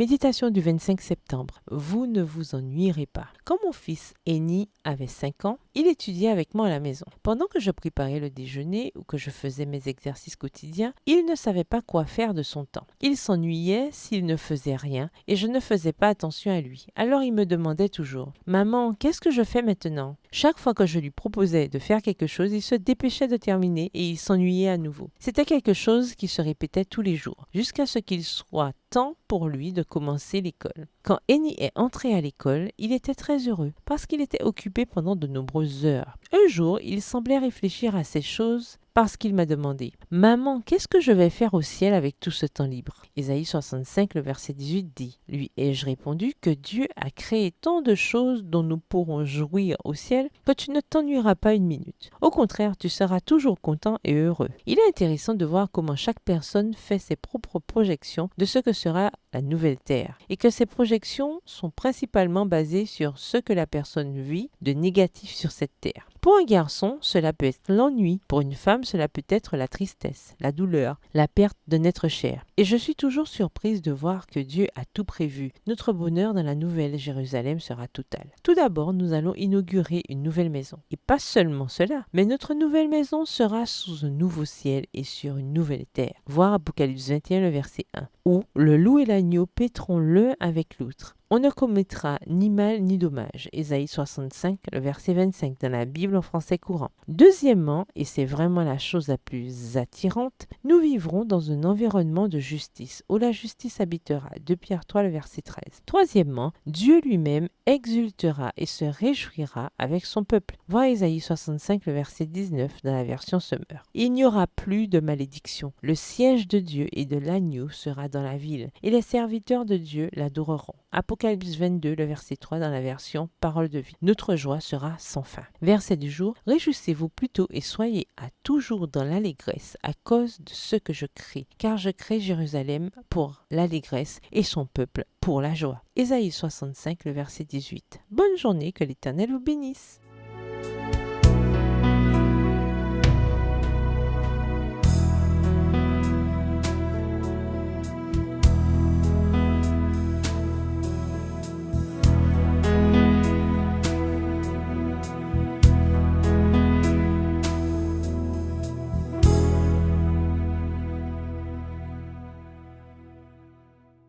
Méditation du 25 septembre. Vous ne vous ennuierez pas. Quand mon fils Eni avait 5 ans, il étudiait avec moi à la maison. Pendant que je préparais le déjeuner ou que je faisais mes exercices quotidiens, il ne savait pas quoi faire de son temps. Il s'ennuyait s'il ne faisait rien et je ne faisais pas attention à lui. Alors il me demandait toujours: Maman, qu'est-ce que je fais maintenant? Chaque fois que je lui proposais de faire quelque chose, il se dépêchait de terminer et il s'ennuyait à nouveau. C'était quelque chose qui se répétait tous les jours, jusqu'à ce qu'il soit temps pour lui de commencer l'école. Quand Eni est entré à l'école, il était très heureux parce qu'il était occupé pendant de nombreuses heures. Un jour, il semblait réfléchir à ces choses parce qu'il m'a demandé: Maman, qu'est-ce que je vais faire au ciel avec tout ce temps libre? Ésaïe 65, le verset 18 dit: Lui ai-je répondu que Dieu a créé tant de choses dont nous pourrons jouir au ciel que tu ne t'ennuieras pas une minute. Au contraire, tu seras toujours content et heureux. Il est intéressant de voir comment chaque personne fait ses propres projections de ce que sera la nouvelle terre et que ces projections sont principalement basées sur ce que la personne vit de négatif sur cette terre. Pour un garçon, cela peut être l'ennui. Pour une femme, cela peut être la tristesse, la douleur, la perte d'un être cher. Et je suis toujours surprise de voir que Dieu a tout prévu. Notre bonheur dans la nouvelle Jérusalem sera total. Tout d'abord, nous allons inaugurer une nouvelle maison. Et pas seulement cela, mais notre nouvelle maison sera sous un nouveau ciel et sur une nouvelle terre. Voir Apocalypse 21, le verset 1. Où le loup et l'agneau paîtront l'un avec l'autre. On ne commettra ni mal ni dommage. Ésaïe 65, le verset 25 dans la Bible en français courant. Deuxièmement, et c'est vraiment la chose la plus attirante, nous vivrons dans un environnement de justice où la justice habitera. 2 Pierre 3, le verset 13. Troisièmement, Dieu lui-même exultera et se réjouira avec son peuple. Voir Ésaïe 65, le verset 19 dans la version Summer. Il n'y aura plus de malédiction. Le siège de Dieu et de l'agneau sera dans la ville et les serviteurs de Dieu l'adoreront. Apocalypse 22, le verset 3 dans la version Parole de vie. Notre joie sera sans fin. Verset du jour: Réjouissez-vous plutôt et soyez à toujours dans l'allégresse à cause de ce que je crée, car je crée Jérusalem pour l'allégresse et son peuple pour la joie. Ésaïe 65, le verset 18. Bonne journée, que l'Éternel vous bénisse.